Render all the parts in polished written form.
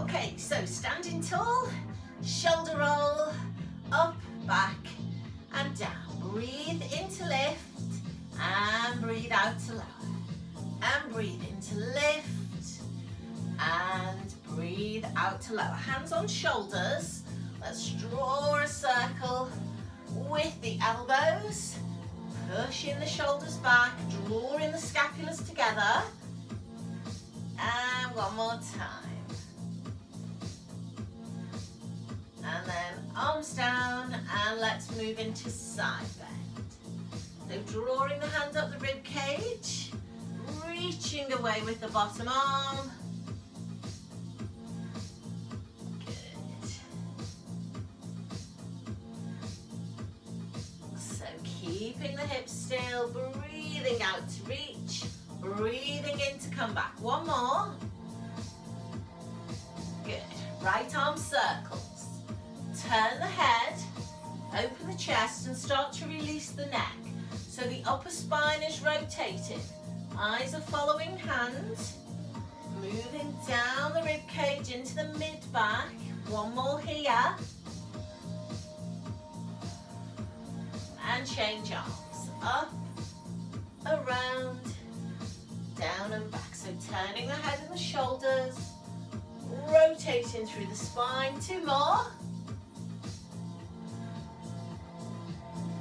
Okay, so standing tall, shoulder roll, up, back, and down. Breathe in to lift, and breathe out to lower. And breathe in to lift, and breathe out to lower. Hands on shoulders. Let's draw a circle with the elbows. Pushing the shoulders back, drawing the scapulars together. And one more time. And then arms down, and let's move into side bend. So drawing the hand up the rib cage, reaching away with the bottom arm. Good. So keeping the hips still, breathing out to reach, breathing in to come back. One more. Good. Right arm circles. Turn the head, open the chest, and start to release the neck. So the upper spine is rotating. Eyes are following hands. Moving down the rib cage into the mid-back. One more here. And change arms. Up, around, down and back. So turning the head and the shoulders. Rotating through the spine. Two more.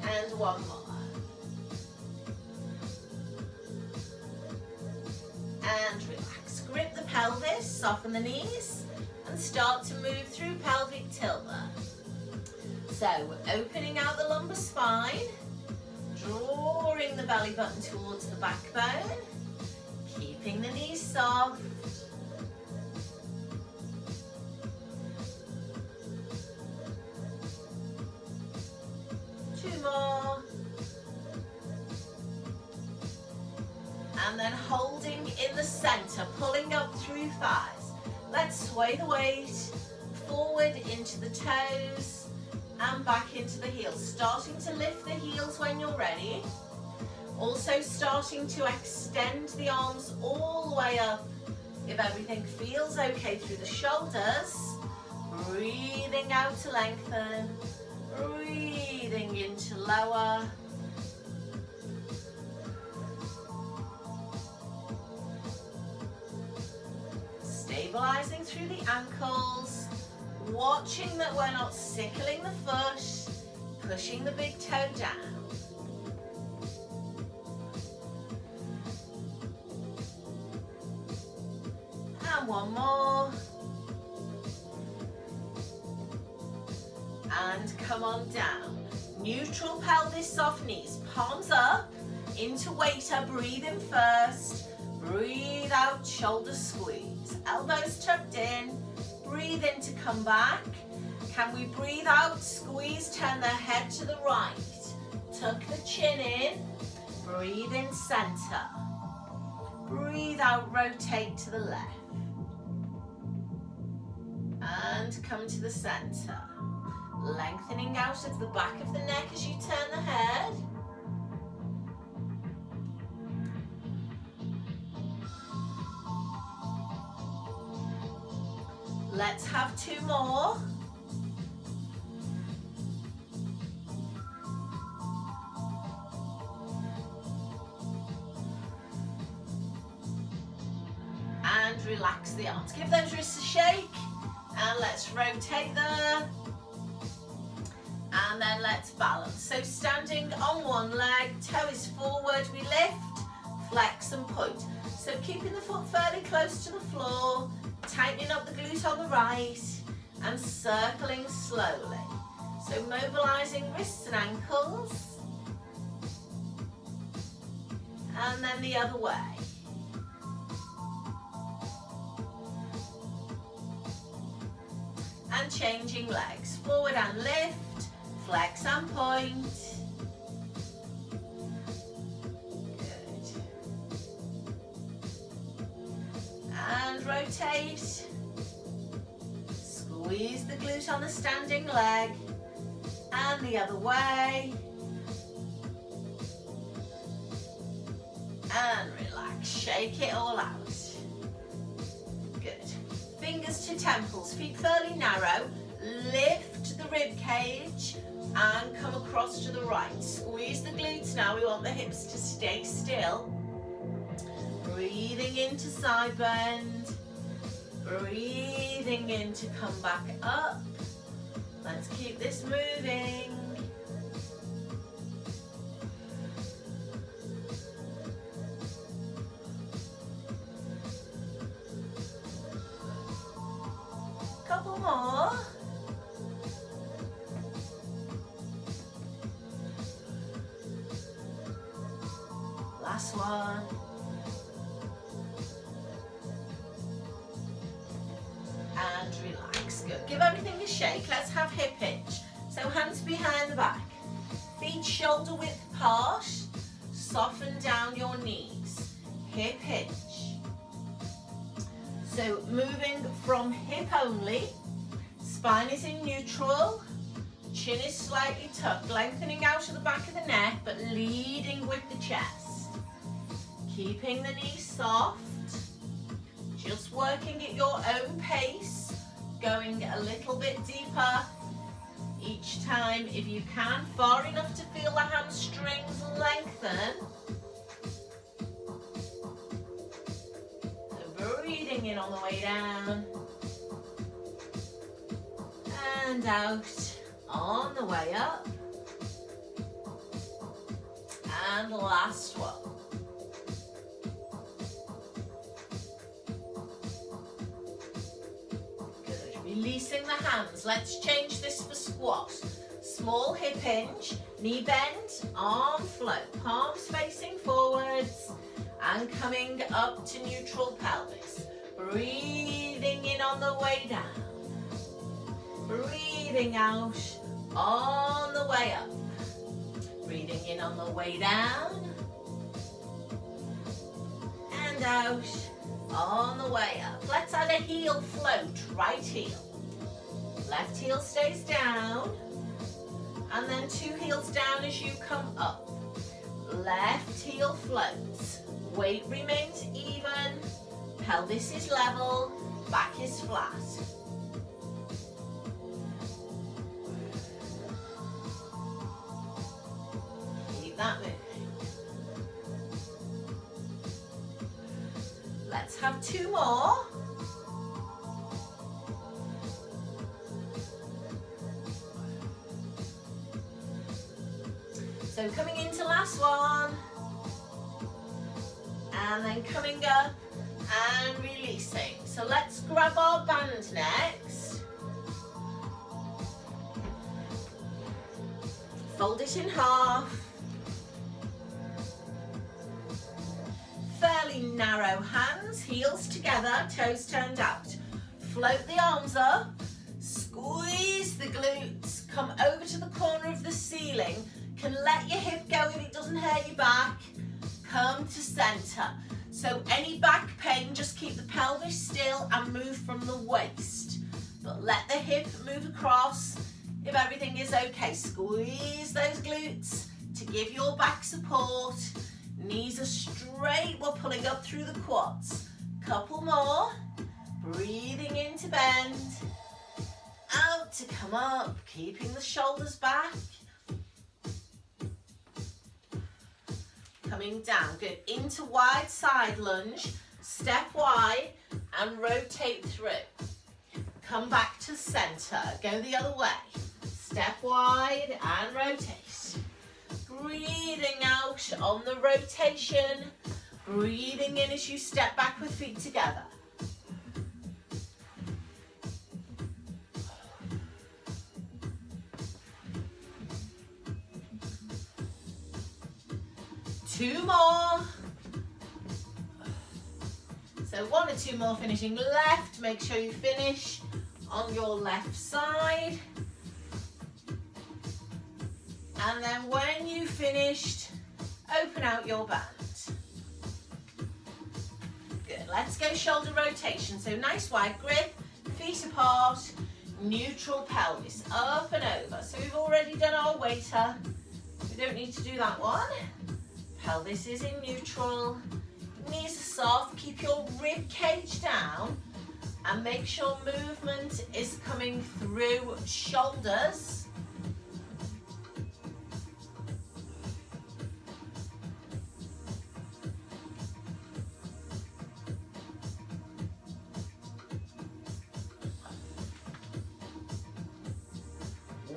And one more. And relax. Grip the pelvis, soften the knees, and start to move through pelvic tilt there. So, opening out the lumbar spine, drawing the belly button towards the backbone, keeping the knees soft. Two more. And then holding in the center, pulling up through thighs. Let's sway the weight forward into the toes and back into the heels. Starting to lift the heels when you're ready. Also starting to extend the arms all the way up if everything feels okay through the shoulders. Breathing out to lengthen. Breathing into lower. Stabilizing through the ankles. Watching that we're not sickling the foot. Pushing the big toe down. And one more. And come on down. Neutral pelvis, soft knees. Palms up into waiter. Breathe in first. Breathe out, shoulders squeeze. Elbows tucked in. Breathe in to come back. Can we breathe out? Squeeze, turn the head to the right. Tuck the chin in. Breathe in center. Breathe out, rotate to the left. And come to the center. Lengthening out of the back of the neck as you turn the head. Let's have two more. And relax the arms. Give those wrists a shake. And let's rotate there. And then let's balance. So standing on one leg, toe is forward, we lift, flex and point. So keeping the foot fairly close to the floor, tightening up the glute on the right, and circling slowly. So mobilizing wrists and ankles. And then the other way. And changing legs, forward and lift, flex and point. Good. And rotate. Squeeze the glute on the standing leg. And the other way. And relax, shake it all out. Good. Fingers fingers to temples, feet fairly narrow. Lift the rib cage and come across to the right. Squeeze the glutes now. We want the hips to stay still. Breathing into side bend. Breathing in to come back up. Let's keep this moving. Couple more. Last one. And relax. Good. Give everything a shake. Let's have hip hinge. So hands behind the back. Feet shoulder width apart. Soften down your knees. Hip hinge. So moving from hip only. Spine is in neutral. Chin is slightly tucked. Lengthening out of the back of the neck, but leading with the chest. Keeping the knees soft. Just working at your own pace, going a little bit deeper each time if you can, far enough to feel the hamstrings lengthen. So breathing in on the way down and out on the way up. And last one. Releasing the hands. Let's change this for squat. Small hip hinge, knee bend, arm float, palms facing forwards and coming up to neutral pelvis. Breathing in on the way down. Breathing out on the way up. Breathing in on the way down and out on the way up. Let's add a heel float, right heel. Left heel stays down, and then two heels down as you come up. Left heel floats, weight remains even, pelvis is level, back is flat. Keep that moving. Let's have two more. So coming into last one, and then coming up and releasing. So let's grab our band next. Fold it in half. Fairly narrow hands, heels together, toes turned out. Float the arms up, squeeze the glutes, come over to the corner of the ceiling. Can let your hip go if it doesn't hurt your back. Come to center. So any back pain, just keep the pelvis still and move from the waist. But let the hip move across if everything is okay. Squeeze those glutes to give your back support. Knees are straight, we're pulling up through the quads. Couple more. Breathing in to bend. Out to come up, keeping the shoulders back. Coming down, good. Into wide side lunge, step wide and rotate through. Come back to center, go the other way. Step wide and rotate. Breathing out on the rotation. Breathing in as you step back with feet together. Two more. So one or two more finishing left. Make sure you finish on your left side. And then when you finished, open out your band. Good, let's go shoulder rotation. So nice wide grip, feet apart, neutral pelvis, up and over. So we've already done our waiter. We don't need to do that one. Pelvis is in neutral, knees are soft, keep your rib cage down And make sure movement is coming through shoulders.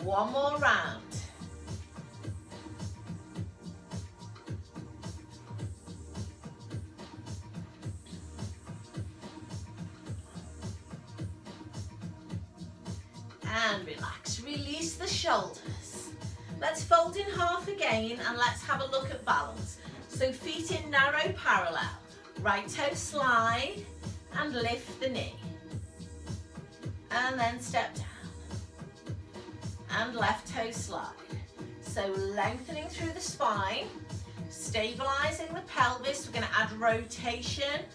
One more round. And relax, release the shoulders. Let's fold in half again and let's have a look at balance. So feet in narrow parallel, right toe slide and lift the knee. And then step down. And left toe slide. So lengthening through the spine, stabilizing the pelvis. We're going to add rotation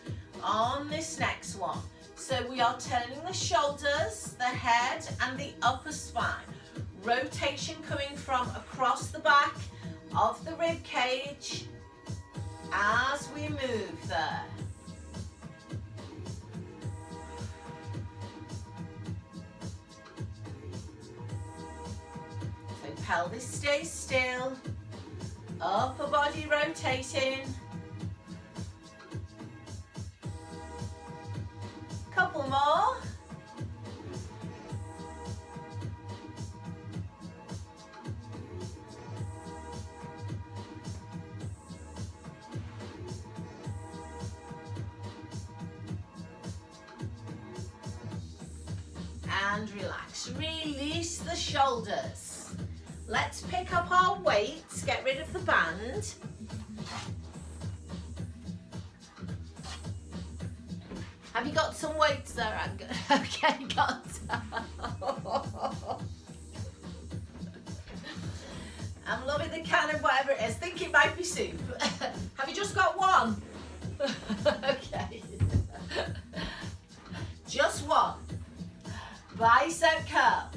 on this next one. So we are turning the shoulders, the head and the upper spine. Rotation coming from across the back of the rib cage as we move there. So pelvis stays still, upper body rotating. Couple more. And relax, release the shoulders. Let's pick up our weights, get rid of the band. Have you got some weights there, Angus? Okay, got I'm loving the can of whatever it is. Think it might be soup. Have you just got one? Okay. Just one. Bicep curl.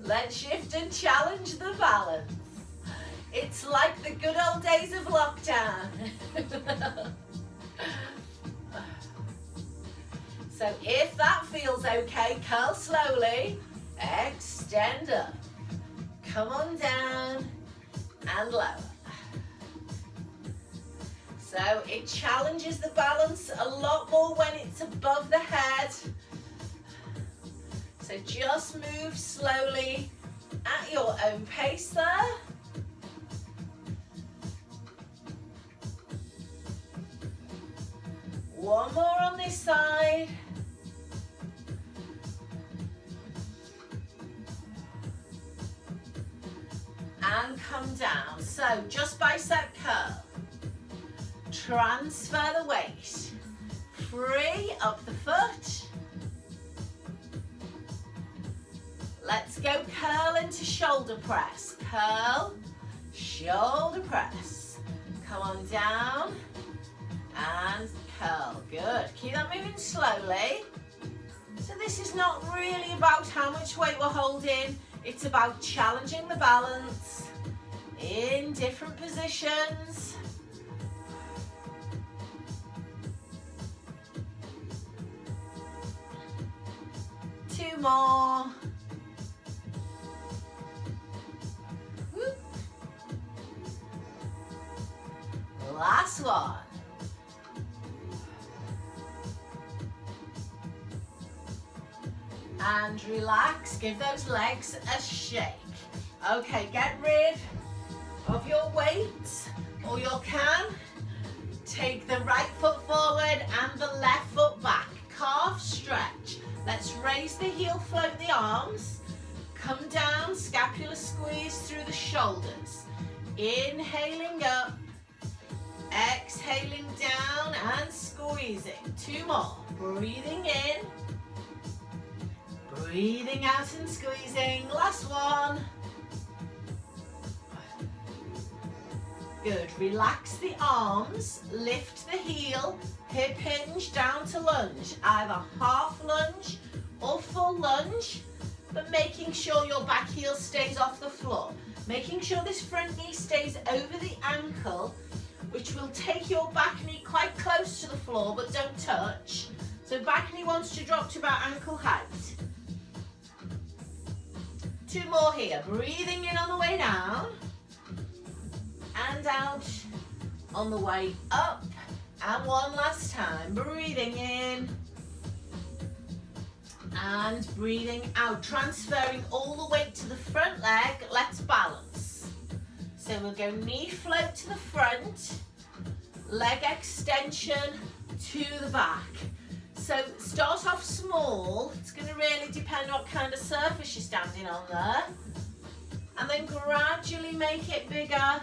Let's shift and challenge the balance. It's like the good old days of lockdown. So if that feels okay, curl slowly, extend up, come on down and lower. So it challenges the balance a lot more when it's above the head. So just move slowly at your own pace there. One more on this side. And come down. So just bicep curl. Transfer the weight. Free up the foot. Let's go curl into shoulder press. Curl, shoulder press. Come on down and curl. Good. Keep that moving slowly. So this is not really about how much weight we're holding. It's about challenging the balance in different positions. Two more. Whoop. Last one. And relax, give those legs a shake. Okay, get rid of your weight or your can. Take the right foot forward and the left foot back. Calf stretch. Let's raise the heel, float the arms. Come down, scapula squeeze through the shoulders. Inhaling up, exhaling down and squeezing. Two more. Breathing in. Breathing out and squeezing. Last one. Good. Relax the arms. Lift the heel. Hip hinge down to lunge. Either half lunge or full lunge. But making sure your back heel stays off the floor. Making sure this front knee stays over the ankle which will take your back knee quite close to the floor, but don't touch. So back knee wants to drop to about ankle height. 2 more here. Breathing in on the way down and out on the way up. And one last time. Breathing in and breathing out. Transferring all the weight to the front leg. Let's balance. So we'll go knee float to the front, leg extension to the back. So start off small. It's going to really depend on what kind of surface you're standing on there. And then gradually make it bigger.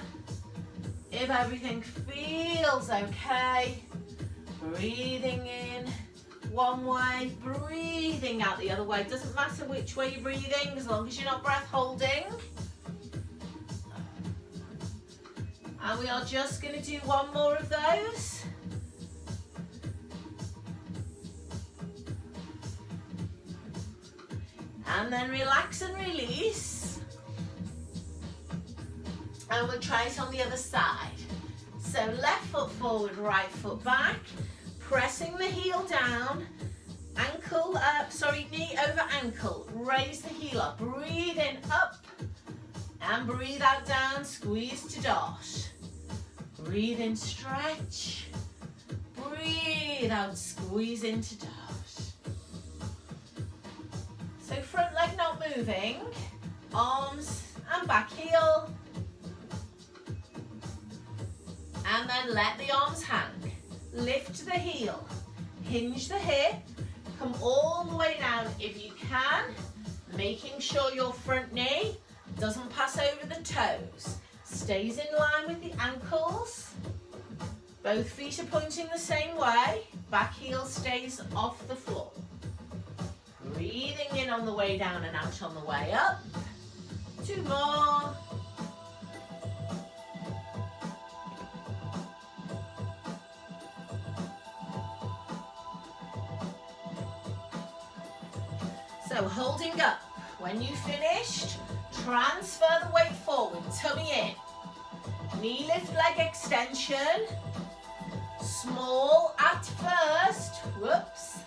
If everything feels okay, breathing in one way, breathing out the other way. Doesn't matter which way you're breathing, as long as you're not breath holding. And we are just going to do one more of those. And then relax and release. And we'll try it on the other side. So left foot forward, right foot back. Pressing the heel down. Ankle up, knee over ankle. Raise the heel up. Breathe in, up. And breathe out, down. Squeeze to dot. Breathe in, stretch. Breathe out, squeeze into dot. So front leg not moving. Arms and back heel. And then let the arms hang. Lift the heel. Hinge the hip. Come all the way down if you can. Making sure your front knee doesn't pass over the toes. Stays in line with the ankles. Both feet are pointing the same way. Back heel stays off the floor. Breathing in on the way down and out on the way up. 2 more. So holding up. When you finished, transfer the weight forward, tummy in. Knee lift, leg extension. Small at first, whoops.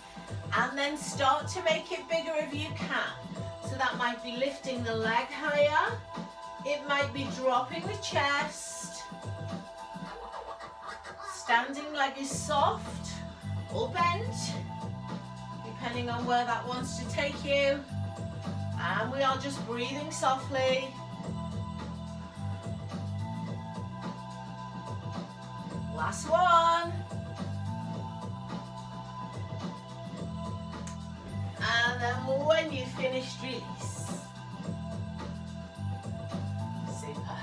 And then start to make it bigger if you can. So that might be lifting the leg higher. It might be dropping the chest. Standing leg is soft or bent, depending on where that wants to take you. And we are just breathing softly. Last one. And then when you've finished, release. Super.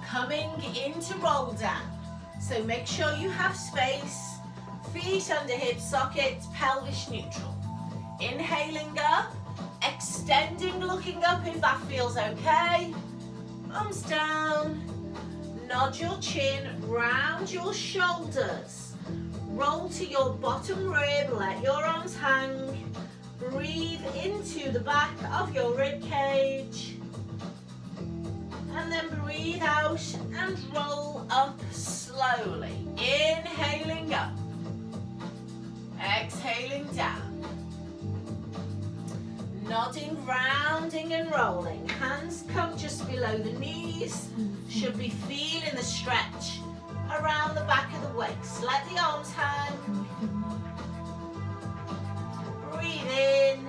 Coming into roll down. So make sure you have space. Feet under hip sockets, pelvis neutral. Inhaling up. Extending, looking up if that feels okay. Arms down. Nod your chin, round your shoulders. Roll to your bottom rib, let your arms hang. Breathe into the back of your rib cage. And then breathe out and roll up slowly. Inhaling up. Exhaling down. Nodding, rounding and rolling. Hands come just below the knees. Should be feeling the stretch around the back of the waist. Let the arms hang. Breathe in.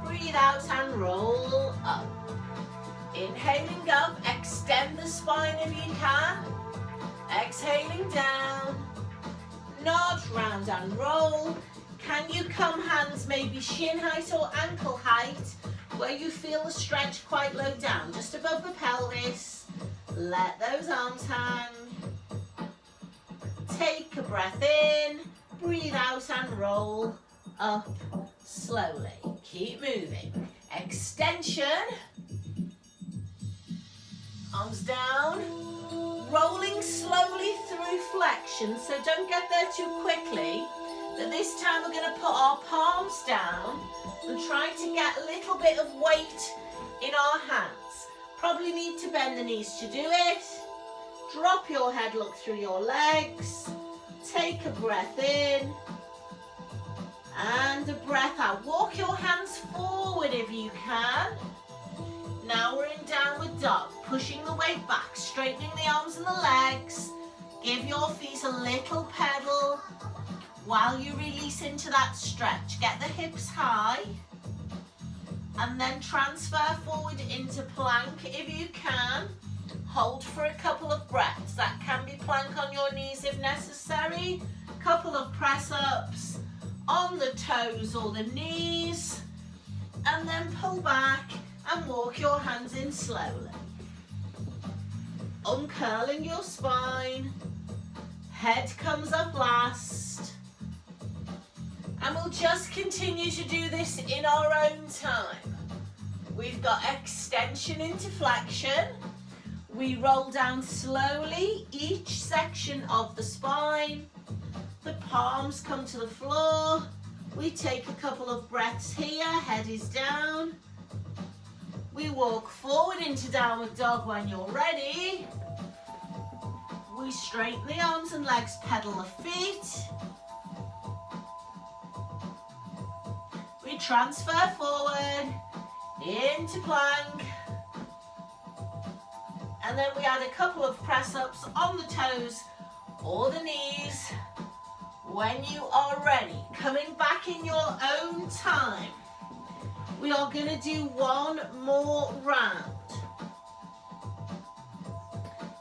Breathe out and roll up. Inhaling up. Extend the spine if you can. Exhaling down. Nod, round and roll. Can you come hands maybe shin height or ankle height where you feel the stretch quite low down, just above the pelvis. Let those arms hang. Take a breath in, breathe out and roll up slowly. Keep moving. Extension. Arms down. Rolling slowly through flexion, so don't get there too quickly. But this time we're going to put our palms down and try to get a little bit of weight in our hands. Probably need to bend the knees to do it. Drop your head, look through your legs. Take a breath in and a breath out. Walk your hands forward if you can. Now we're in downward dog, pushing the weight back, straightening the arms and the legs. Give your feet a little pedal while you release into that stretch. Get the hips high and then transfer forward into plank if you can. Hold for a couple of breaths. That can be plank on your knees if necessary. Couple of press ups on the toes or the knees, and then pull back and walk your hands in slowly. Uncurling your spine, head comes up last, and we'll just continue to do this in our own time. We've got extension into flexion. We roll down slowly each section of the spine. The palms come to the floor. We take a couple of breaths here, head is down. We walk forward into downward dog when you're ready. We straighten the arms and legs, pedal the feet. We transfer forward into plank. And then we add a couple of press ups on the toes or the knees. When you are ready, coming back in your own time, we are going to do one more round.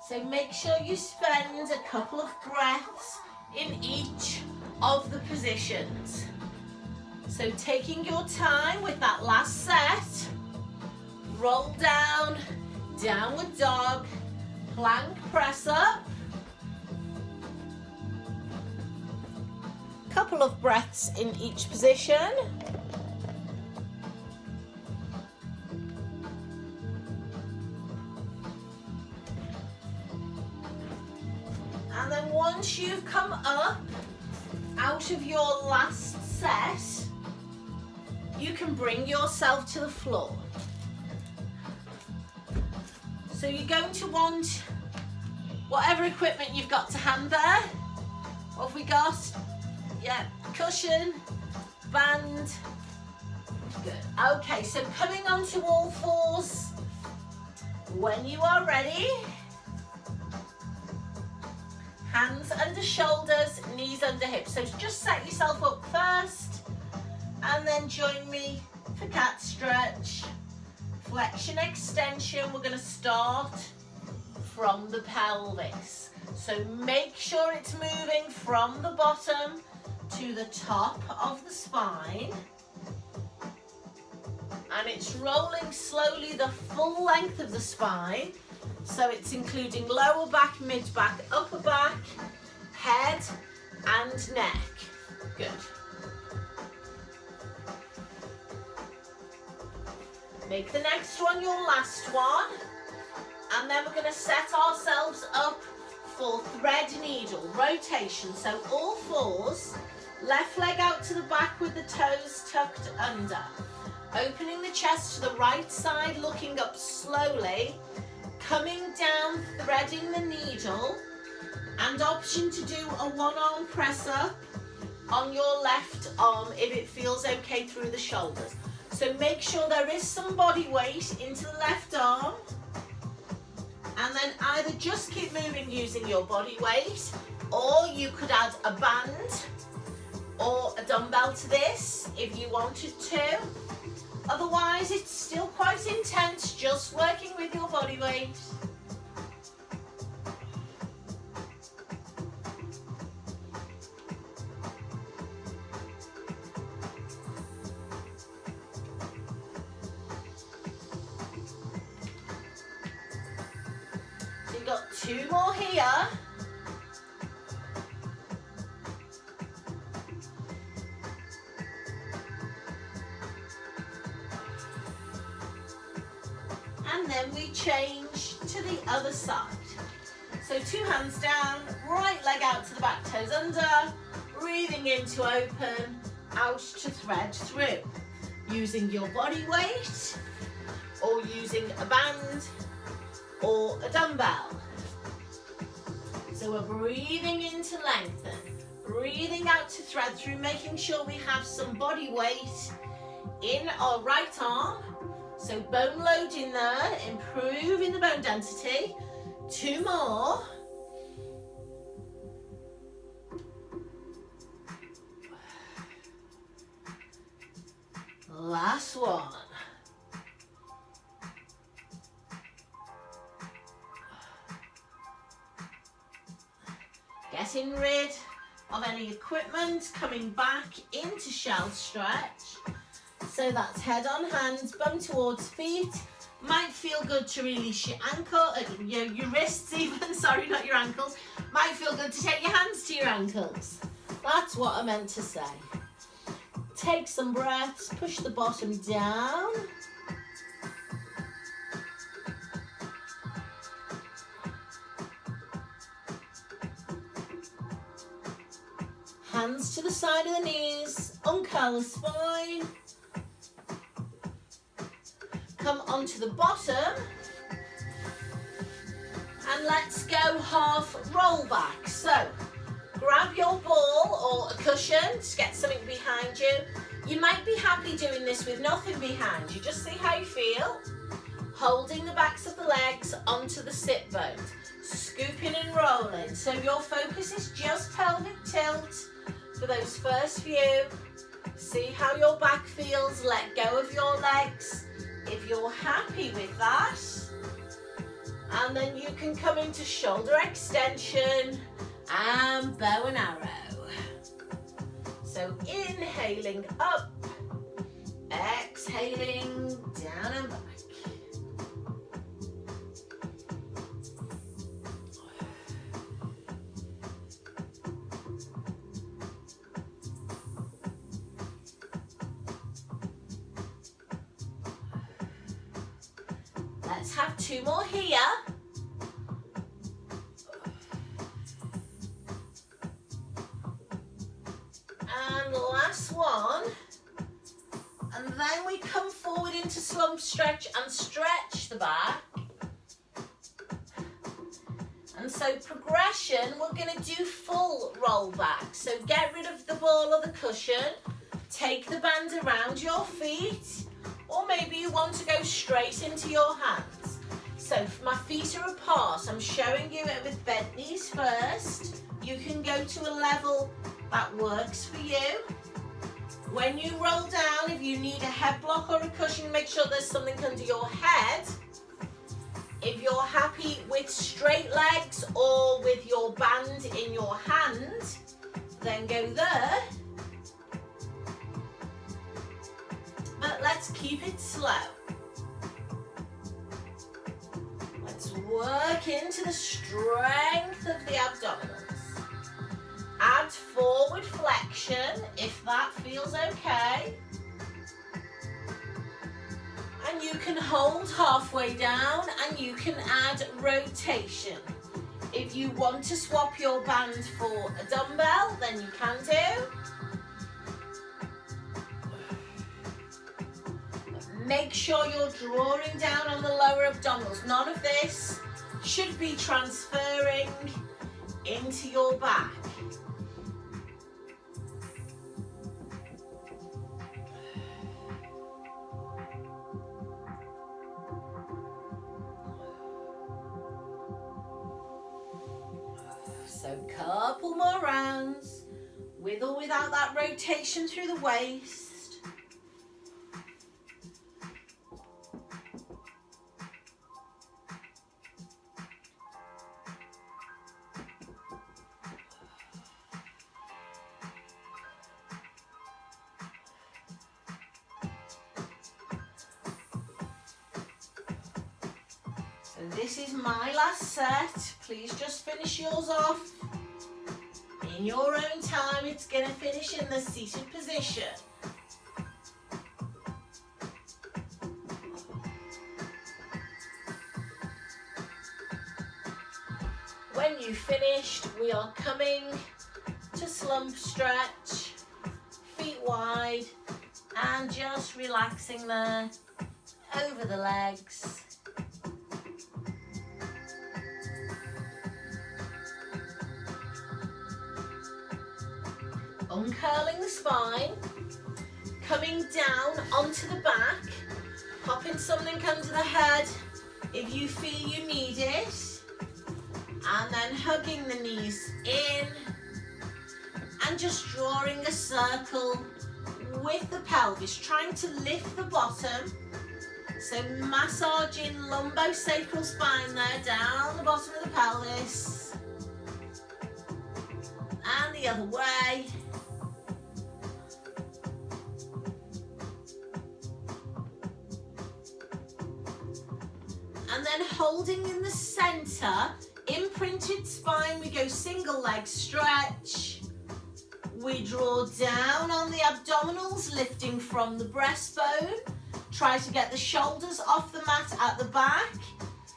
So make sure you spend a couple of breaths in each of the positions. So taking your time with that last set, roll down, downward dog, plank press up. Couple of breaths in each position. And then once you've come up out of your last set, you can bring yourself to the floor. So you're going to want whatever equipment you've got to hand there. What have we got? Yeah, cushion, band. Good. Okay, so coming onto all fours. When you are ready, hands under shoulders, knees under hips. So just set yourself up first and then join me for cat stretch. Flexion, extension. We're going to start from the pelvis. So make sure it's moving from the bottom to the top of the spine. And it's rolling slowly the full length of the spine. So it's including lower back, mid back, upper back, head and neck. Good. Make the next one your last one. And then we're going to set ourselves up for thread needle rotation. So all fours, left leg out to the back with the toes tucked under. Opening the chest to the right side, looking up slowly. Coming down, threading the needle. And option to do a one-arm press up on your left arm if it feels okay through the shoulders. So make sure there is some body weight into the left arm. And then either just keep moving using your body weight, or you could add a band or a dumbbell to this if you wanted to. Otherwise, it's still quite intense, just working with your body weight. So you've got two more here. And then we change to the other side. So two hands down, right leg out to the back, toes under, breathing in to open, out to thread through. Using your body weight, or using a band, or a dumbbell. So we're breathing in to lengthen, breathing out to thread through, making sure we have some body weight in our right arm. So bone load in there, improving the bone density. 2 more. Last one. Getting rid of any equipment, coming back into shell stretch. So that's head on hands, bum towards feet. Might feel good to release your ankle, your wrists even, sorry, not your ankles. Might feel good to take your hands to your ankles. That's what I meant to say. Take some breaths, push the bottom down. Hands to the side of the knees, uncurl the spine. Come onto the bottom. And let's go half roll back. So, grab your ball or a cushion to get something behind you. You might be happy doing this with nothing behind you. Just see how you feel. Holding the backs of the legs onto the sit bones. Scooping and rolling. So your focus is just pelvic tilt for those first few. See how your back feels. Let go of your legs. If you're happy with that. And then you can come into shoulder extension and bow and arrow. So inhaling up, exhaling down and back. Let's have 2 more here. And last one. And then we come forward into slump stretch and stretch the back. And so progression, we're going to do full roll back. So get rid of the ball or the cushion. Take the band around your feet. Or maybe you want to go straight into your hands. So if my feet are apart, I'm showing you it with bent knees first. You can go to a level that works for you. When you roll down, if you need a head block or a cushion, make sure there's something under your head. If you're happy with straight legs or with your band in your hand, then go there. But let's keep it slow. Let's work into the strength of the abdominals. Add forward flexion if that feels okay. And you can hold halfway down and you can add rotation. If you want to swap your band for a dumbbell, then you can do. Make sure you're drawing down on the lower abdominals. None of this should be transferring into your back. So couple more rounds, with or without that rotation through the waist. This is my last set. Please just finish yours off in your own time. It's going to finish in the seated position. When you've finished, we are coming to slump stretch, feet wide, and just relaxing there over the legs. uncurling the spine, coming down onto the back, popping something under the head if you feel you need it, and then hugging the knees in and just drawing a circle with the pelvis, trying to lift the bottom. So massaging lumbosacral spine there, down the bottom of the pelvis. And the other way. And then holding in the center, imprinted spine, we go single leg stretch. We draw down on the abdominals, lifting from the breastbone. Try to get the shoulders off the mat at the back.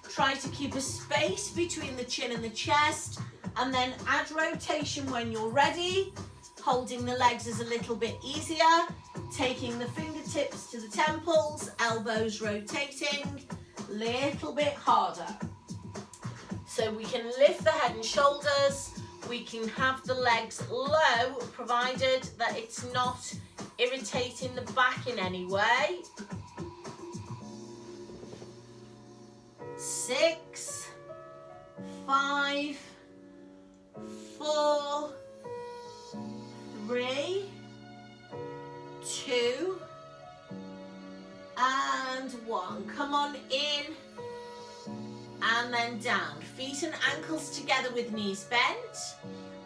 Try to keep a space between the chin and the chest, and then add rotation when you're ready. Holding the legs is a little bit easier. Taking the fingertips to the temples, elbows rotating, little bit harder. So we can lift the head and shoulders. We can have the legs low, provided that it's not irritating the back in any way. 6, 5, 4, 3, 2, and 1. Come on in and then down. Feet and ankles together with knees bent.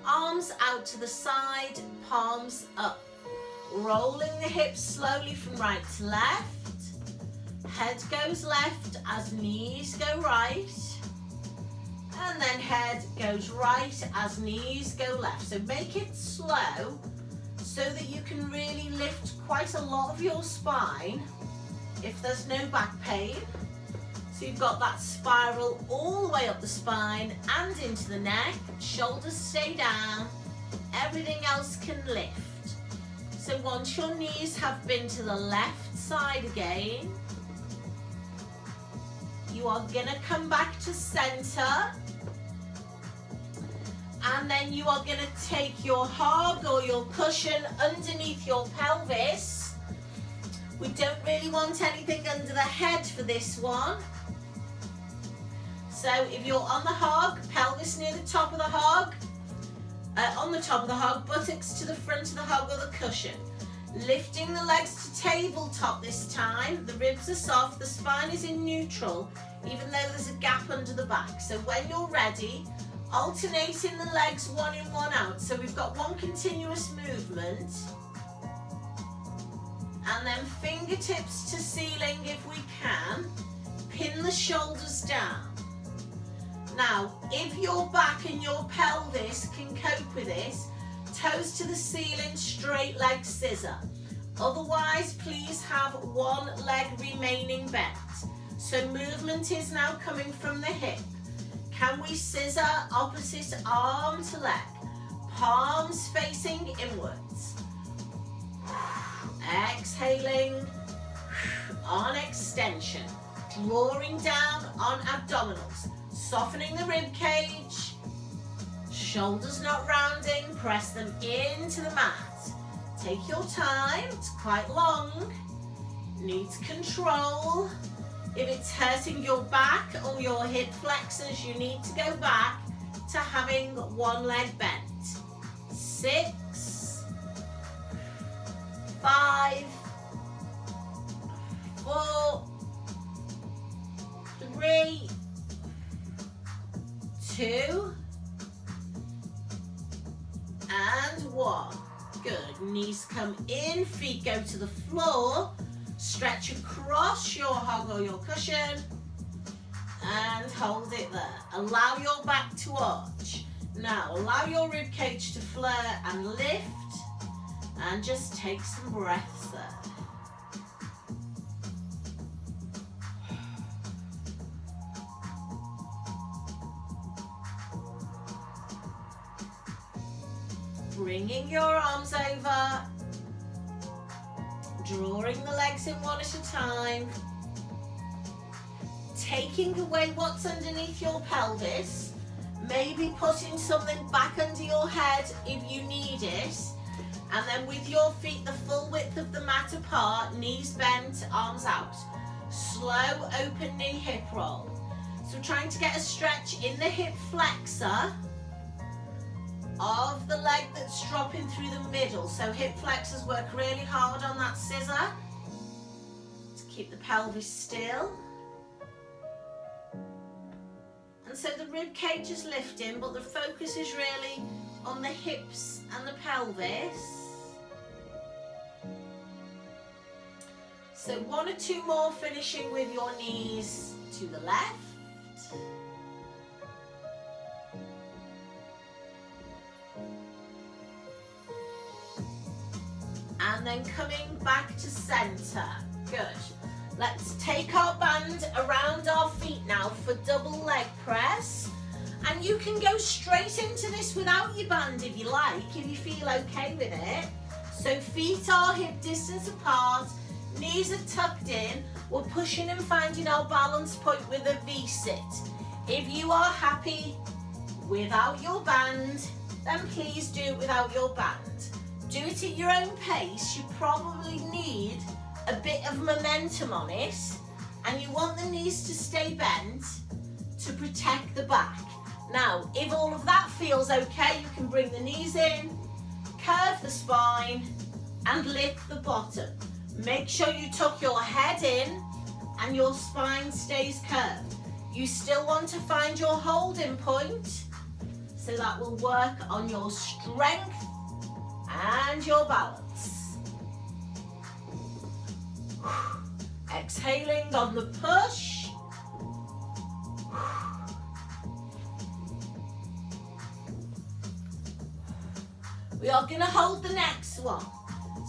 Arms out to the side, palms up. Rolling the hips slowly from right to left. Head goes left as knees go right. And then head goes right as knees go left. So make it slow so that you can really lift quite a lot of your spine if there's no back pain. So you've got that spiral all the way up the spine and into the neck. Shoulders stay down. Everything else can lift. So once your knees have been to the left side again, you are gonna come back to center. And then you are gonna take your hog or your cushion underneath your pelvis. We don't really want anything under the head for this one. So if you're on the hog, pelvis near the top of the hog, on the top of the hog, buttocks to the front of the hog or the cushion. Lifting the legs to tabletop this time. The ribs are soft, the spine is in neutral, even though there's a gap under the back. So when you're ready, alternating the legs one in, one out. So we've got one continuous movement. And then fingertips to ceiling if we can. Pin the shoulders down. Now, if your back and your pelvis can cope with this, toes to the ceiling, straight leg scissor. Otherwise, please have one leg remaining bent. So movement is now coming from the hip. Can we scissor opposite arm to leg? Palms facing inwards. Exhaling on extension. Drawing down on abdominals. Softening the rib cage. Shoulders not rounding. Press them into the mat. Take your time. It's quite long. Needs control. If it's hurting your back or your hip flexors, you need to go back to having one leg bent. 6, 5, 4, 3, 2, and 1. Good. Knees come in, feet go to the floor. Stretch across your hog or your cushion and hold it there. Allow your back to arch. Now allow your rib cage to flare and lift, and just take some breaths there. Bringing your arms over. Drawing the legs in one at a time. Taking away what's underneath your pelvis. Maybe putting something back under your head if you need it. And then with your feet the full width of the mat apart, knees bent, arms out. Slow open knee hip roll. So we're trying to get a stretch in the hip flexor of the leg that's dropping through the middle. So hip flexors work really hard on that scissor to keep the pelvis still. And so the rib cage is lifting, but the focus is really on the hips and the pelvis. So 1 or 2 more, finishing with your knees to the left. And then coming back to center. Good. Let's take our band around our feet now for double leg press. And you can go straight into this without your band if you like, if you feel okay with it. So feet are hip distance apart, knees are tucked in. We're pushing and finding our balance point with a V-sit. If you are happy without your band, then please do it without your band. Do it at your own pace. You probably need a bit of momentum on it, and you want the knees to stay bent to protect the back. Now, if all of that feels okay, you can bring the knees in, curve the spine, and lift the bottom. Make sure you tuck your head in and your spine stays curved. You still want to find your holding point, so that will work on your strength and your balance. Exhaling on the push. We are going to hold the next one.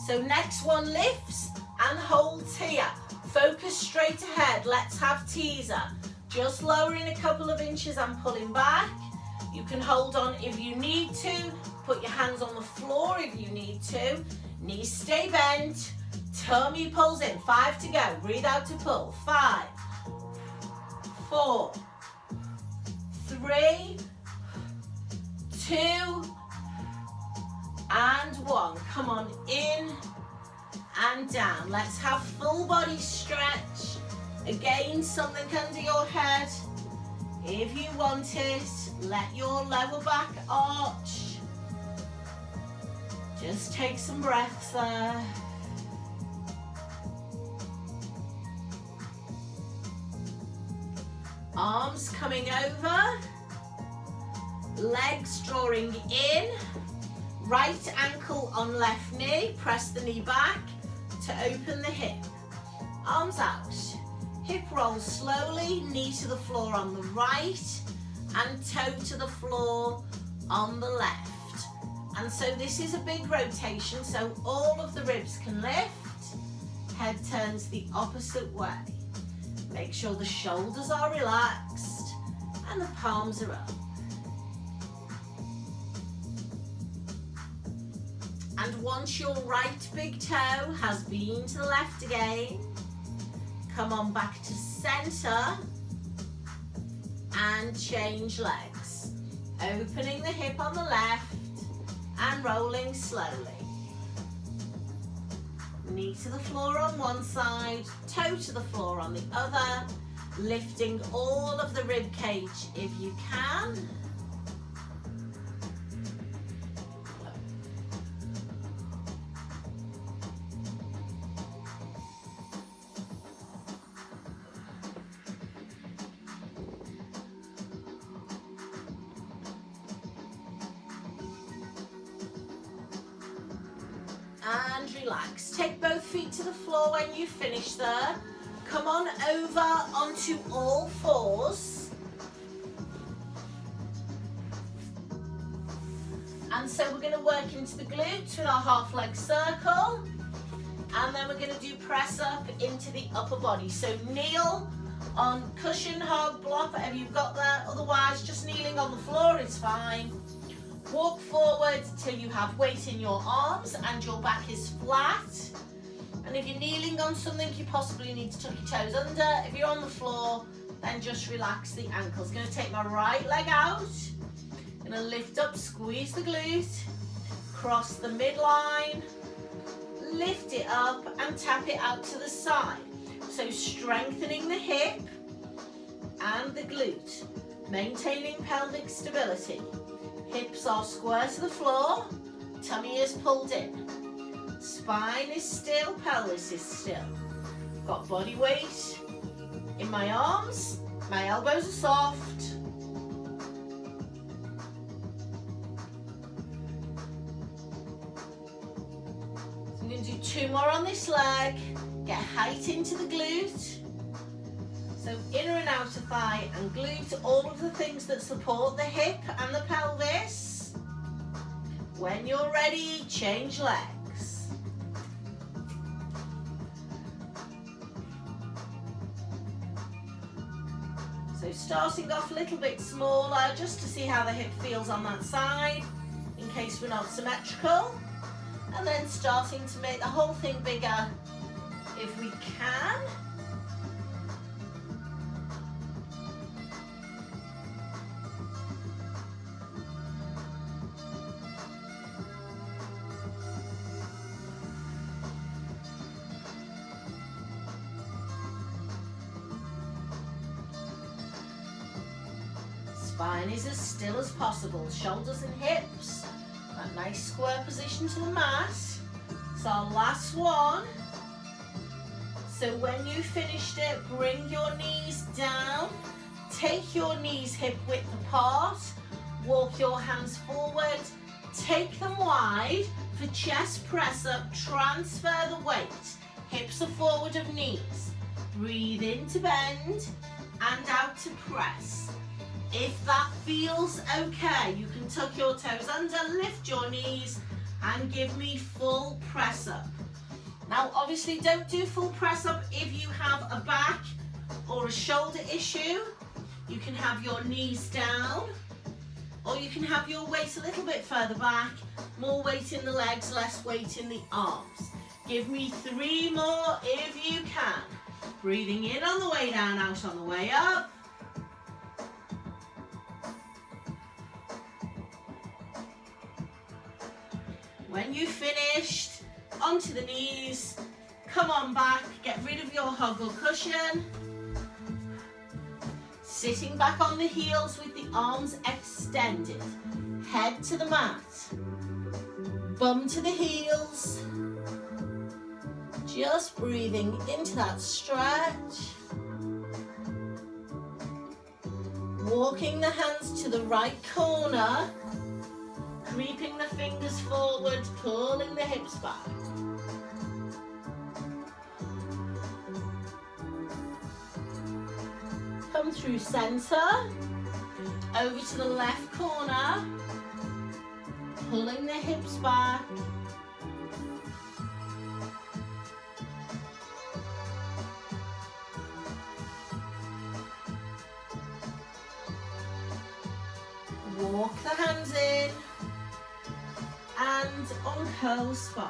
So next one lifts and holds here. Focus straight ahead. Let's have teaser. Just lowering a couple of inches and pulling back. You can hold on if you need to. Put your hands on the floor if you need to. Knees stay bent. Tummy pulls in. 5 to go. Breathe out to pull. 5, 4, 3, 2, and 1. Come on, in and down. Let's have full body stretch. Again, something under your head. If you want it, let your lower back arch. Just take some breaths there. Arms coming over. Legs drawing in. Right ankle on left knee. Press the knee back to open the hip. Arms out. Hip roll slowly. Knee to the floor on the right and toe to the floor on the left. And so this is a big rotation, so all of the ribs can lift. Head turns the opposite way. Make sure the shoulders are relaxed and the palms are up. And once your right big toe has been to the left again, come on back to center and change legs. Opening the hip on the left and rolling slowly. Knee to the floor on one side, toe to the floor on the other, lifting all of the rib cage if you can. And relax. Take both feet to the floor when you finish there. Come on over onto all fours. And so we're going to work into the glutes with our half leg circle. And then we're going to do press up into the upper body. So kneel on cushion, hug, block, whatever you've got there. Otherwise, just kneeling on the floor is fine. Walk forward till you have weight in your arms and your back is flat. And if you're kneeling on something, you possibly need to tuck your toes under. If you're on the floor, then just relax the ankles. Going to take my right leg out. Going to lift up, squeeze the glute. cross the midline, lift it up and tap it out to the side. So strengthening the hip and the glute, maintaining pelvic stability. Hips are square to the floor, tummy is pulled in. Spine is still, pelvis is still. Got body weight in my arms, my elbows are soft. So I'm going to do 2 more on this leg. Get height into the glute. So inner and outer thigh and glute, all of the things that support the hip and the pelvis. When you're ready, change legs. So starting off a little bit smaller, just to see how the hip feels on that side, in case we're not symmetrical. And then starting to make the whole thing bigger if we can. Spine is as still as possible, shoulders and hips, that nice square position to the mat. It's our last one. So when you finished it, bring your knees down, take your knees hip width apart, walk your hands forward, take them wide for chest press up, transfer the weight, hips are forward of knees, breathe in to bend and out to press. If that feels okay, you can tuck your toes under, lift your knees and give me full press up. Now obviously don't do full press up if you have a back or a shoulder issue. You can have your knees down, or you can have your weight a little bit further back, more weight in the legs, less weight in the arms. Give me 3 more if you can. Breathing in on the way down, out on the way up. When you've finished, onto the knees, come on back, get rid of your huggle cushion. Sitting back on the heels with the arms extended, head to the mat, bum to the heels, just breathing into that stretch. Walking the hands to the right corner, creeping the fingers forward, pulling the hips back. Come through center, over to the left corner, pulling the hips back. Walk the hands in and uncurl spine.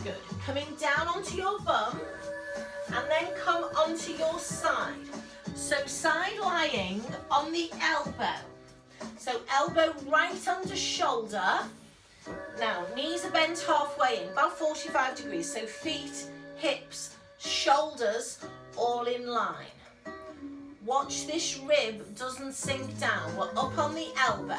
Good. Coming down onto your bum and then come onto your side. So side lying on the elbow. So elbow right under shoulder. Now knees are bent halfway in, about 45 degrees. So feet, hips, shoulders all in line. Watch this rib doesn't sink down. We're up on the elbow.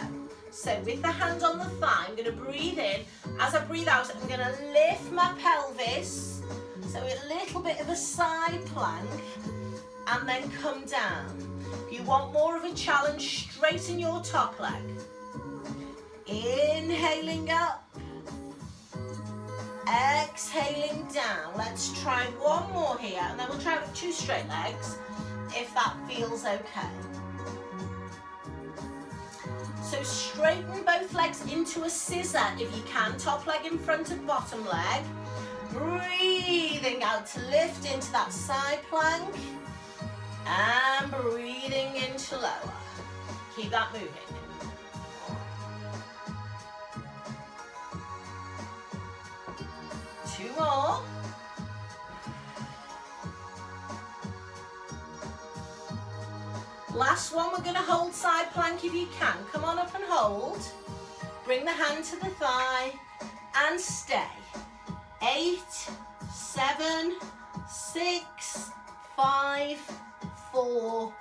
So with the hand on the thigh, I'm going to breathe in. As I breathe out, I'm going to lift my pelvis. So a little bit of a side plank and then come down. If you want more of a challenge, straighten your top leg. Inhaling up. Exhaling down. Let's try one more here and then we'll try it with 2 straight legs, if that feels okay. So straighten both legs into a scissor if you can, top leg in front of bottom leg. Breathing out to lift into that side plank and breathing into lower. Keep that moving. Two more. Last one, we're going to hold side plank if you can. Come on up and hold. Bring the hand to the thigh and stay. 8, 7, 6, 5, 4,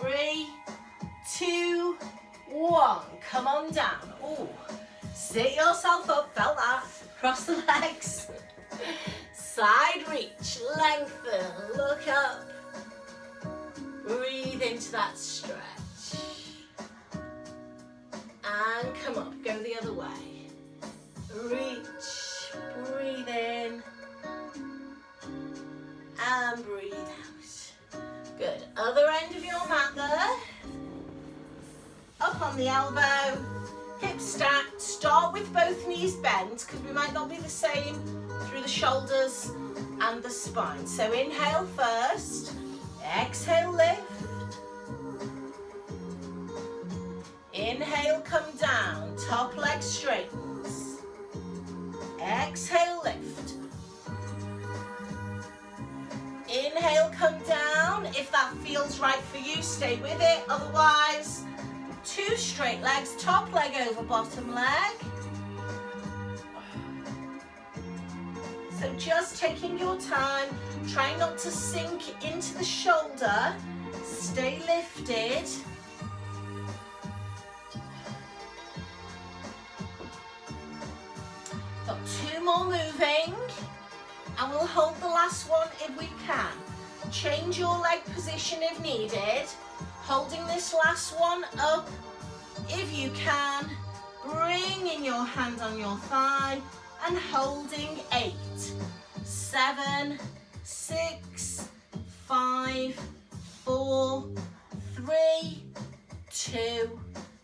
3, 2, 1. Come on down. Ooh. Sit yourself up, felt that. Cross the legs. Side reach, lengthen, look up. Breathe into that stretch. And come up, go the other way. Reach, breathe in. And breathe out. Good. Other end of your mat there. Up on the elbow. Hips stacked. Start with both knees bent because we might not be the same through the shoulders and the spine. So inhale first. Exhale, lift. Inhale, come down. Top leg straightens. Exhale, lift. Inhale, come down. If that feels right for you, stay with it. Otherwise, 2 straight legs, top leg over bottom leg. So just taking your time, try not to sink into the shoulder, stay lifted. Got 2 more moving, and we'll hold the last one if we can. Change your leg position if needed. Holding this last one up if you can. Bringing your hand on your thigh and holding 8, 7, 6, 5, 4, 3, 2,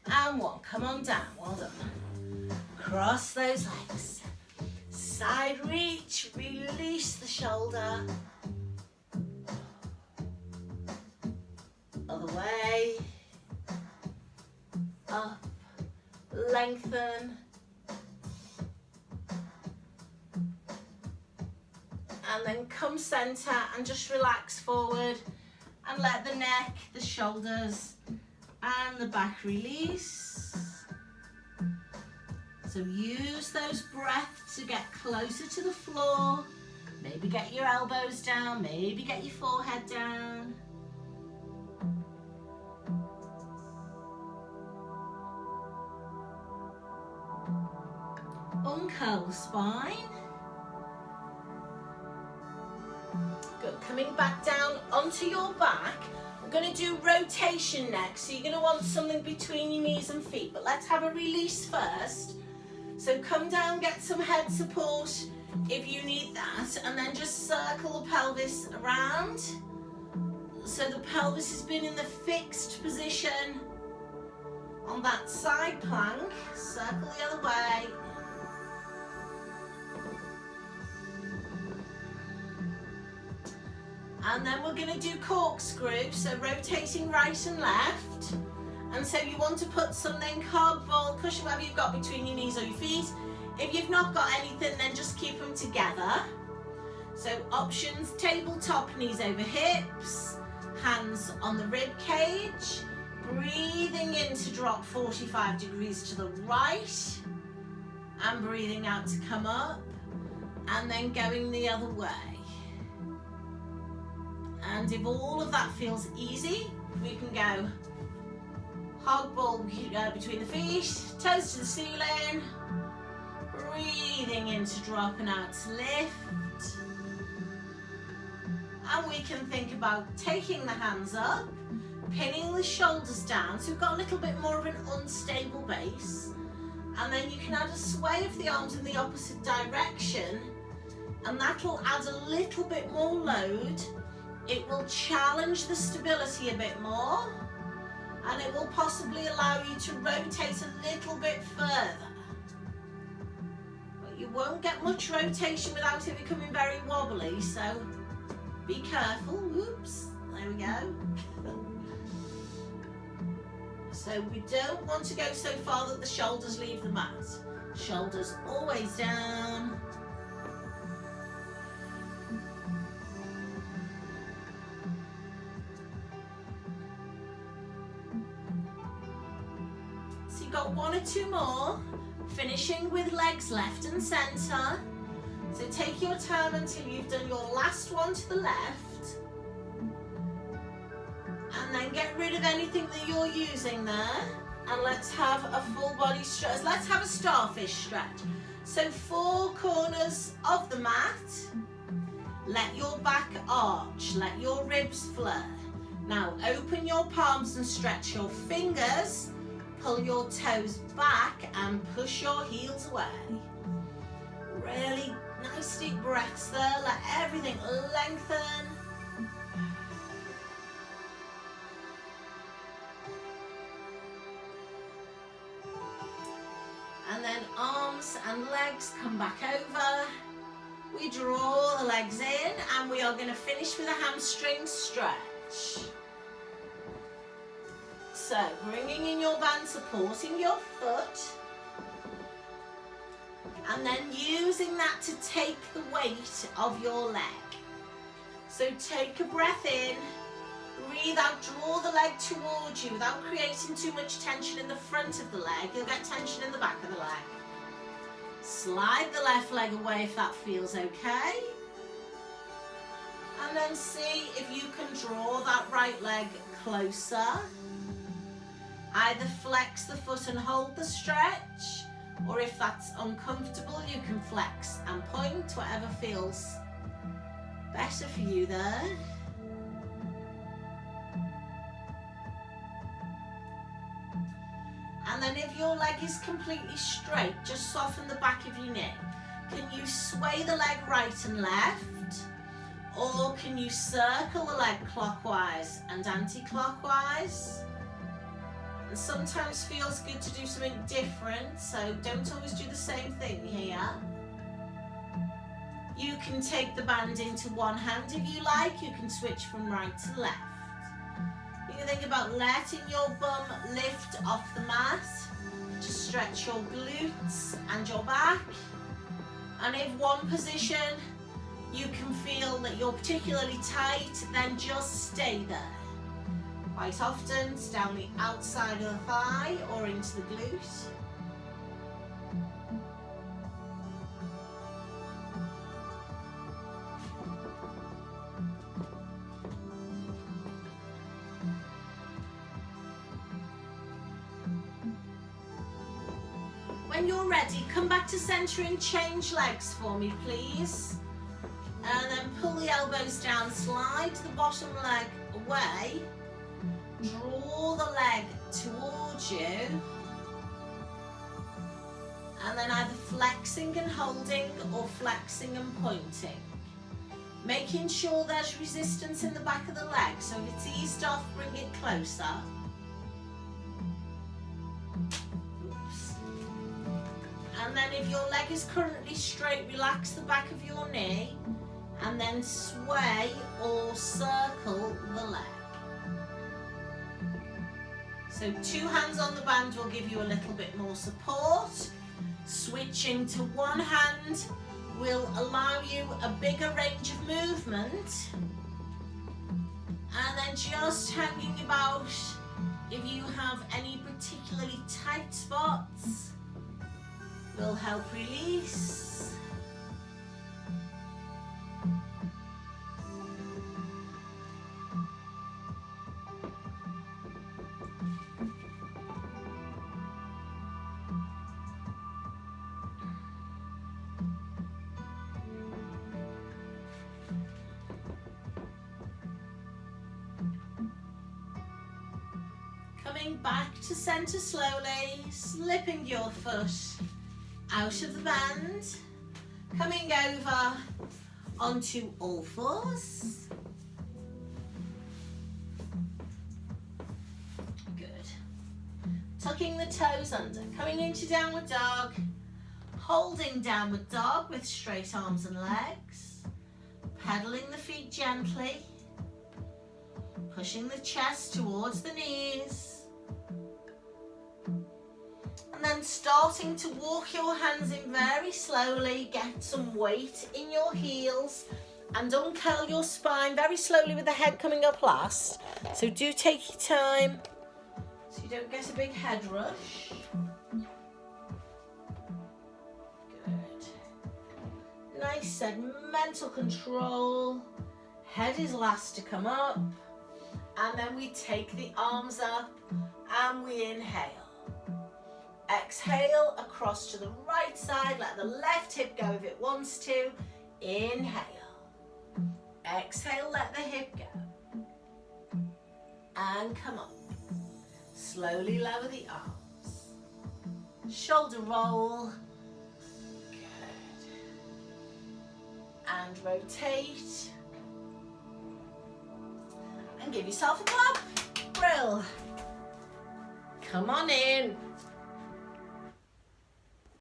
and 1. Come on down, well done. Cross those legs. Side reach, release the shoulder. Other way. Up, lengthen. And then come center and just relax forward and let the neck, the shoulders and the back release. So use those breaths to get closer to the floor. Maybe get your elbows down, maybe get your forehead down. Uncurl the spine. Good, coming back down onto your back. We're going to do rotation next, so you're going to want something between your knees and feet, but let's have a release first. So come down, get some head support if you need that, and then just circle the pelvis around. So the pelvis has been in the fixed position on that side plank. Circle the other way. And then we're going to do corkscrew, so rotating right and left. And so you want to put something, hug, ball, cushion, whatever you've got between your knees or your feet. If you've not got anything, then just keep them together. So options, tabletop, knees over hips, hands on the rib cage. Breathing in to drop 45 degrees to the right. And breathing out to come up. And then going the other way. And if all of that feels easy, we can go hog ball between the feet, toes to the ceiling, breathing in to drop and out to lift. And we can think about taking the hands up, pinning the shoulders down, so we've got a little bit more of an unstable base. And then you can add a sway of the arms in the opposite direction, and that'll add a little bit more load. It will challenge the stability a bit more, and it will possibly allow you to rotate a little bit further. But you won't get much rotation without it becoming very wobbly, so be careful. Whoops, there we go. So we don't want to go so far that the shoulders leave the mat. Shoulders always down. you've got one or two more, finishing with legs left and center. So take your time until you've done your last one to the left. And then get rid of anything that you're using there. And let's have a full body stretch. Let's have a starfish stretch. So 4 corners of the mat. Let your back arch, let your ribs flare. Now open your palms and stretch your fingers. Pull your toes back and push your heels away. Really nice deep breaths there. Let everything lengthen. And then arms and legs come back over. We draw the legs in and we are going to finish with a hamstring stretch. So bringing in your band, supporting your foot. And then using that to take the weight of your leg. So take a breath in, breathe out, draw the leg towards you without creating too much tension in the front of the leg. You'll get tension in the back of the leg. Slide the left leg away if that feels okay. And then see if you can draw that right leg closer. Either flex the foot and hold the stretch, or if that's uncomfortable, you can flex and point, whatever feels better for you there. And then if your leg is completely straight, just soften the back of your knee. Can you sway the leg right and left? Or can you circle the leg clockwise and anti-clockwise? And sometimes feels good to do something different, so don't always do the same thing here. You can take the band into one hand if you like. You can switch from right to left. You can think about letting your bum lift off the mat to stretch your glutes and your back. And if one position you can feel that you're particularly tight, then just stay there. Quite often it's down the outside of the thigh or into the glute. When you're ready, come back to center and change legs for me, please. And then pull the elbows down, slide the bottom leg away. Draw the leg towards you, and then either flexing and holding or flexing and pointing. Making sure there's resistance in the back of the leg, so if it's eased off, bring it closer. Oops. And then if your leg is currently straight, relax the back of your knee, and then sway or circle the leg. So 2 hands on the band will give you a little bit more support. Switching to one hand will allow you a bigger range of movement. And then just hanging about if you have any particularly tight spots will help release. Coming back to center slowly, slipping your foot out of the band, coming over onto all fours. Good. Tucking the toes under, coming into downward dog, holding downward dog with straight arms and legs, pedaling the feet gently, pushing the chest towards the knees. And then starting to walk your hands in very slowly, get some weight in your heels and uncurl your spine very slowly with the head coming up last. So do take your time so you don't get a big head rush. Good. Nice segmental control. Head is last to come up. And then we take the arms up and we inhale. Exhale across to the right side. Let the left hip go if it wants to. Inhale. Exhale, let the hip go. And come up. Slowly lower the arms. Shoulder roll. Good. And rotate. And give yourself a clap. Brill. Come on in.